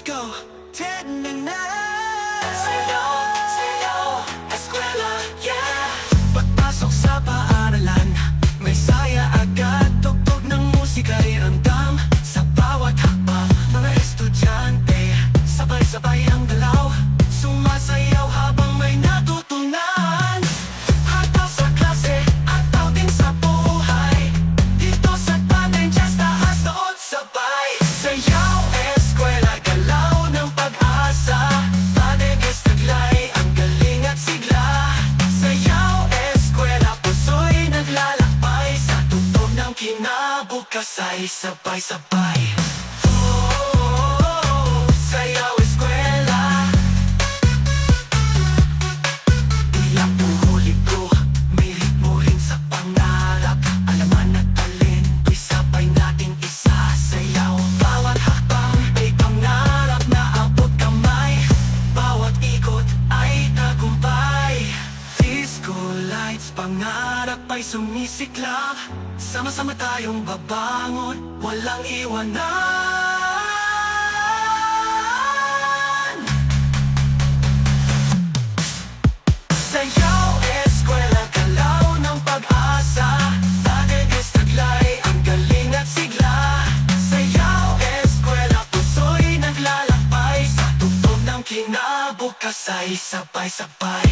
go, sayaw, sayaw, eskwela, yeah. Pagpasok sa paaralan, may saya agad. Tugtog ng musika'y ramdam sa bawat hakbang. Mga estudyante, sabay-sabay ang galaw, sumasayaw habang may natutunan. Hataw sa klase, hataw din sa buhay. Dito sa Tandem Jazz, taas doon sabay. Sayaw, eskwela, galaw ng pag-asa. Tandem is taglay, ang galing at sigla. Sayaw, eskwela, puso'y naglalakbay. Sa tugtog ng kinabukas ay sabay-sabay. Sayaw, eskwela, iyak puro libro, may ritmo rin sa pangarap. Alaman at talento'y sabay nating isasayaw. Bawat hakbang may pangarap na abot kamay. Bawat ikot ay tagumpay. Disco lights, pangarap ay sumisiklab. Sama-sama tayong babangon, walang iwanan. Sayaw, eskwela, galaw ng pag-asa. Tandem is taglay, ang galing at sigla. Sayaw, eskwela, puso'y naglalakbay. Sa tugtog ng kinabukas ay sabay-sabay.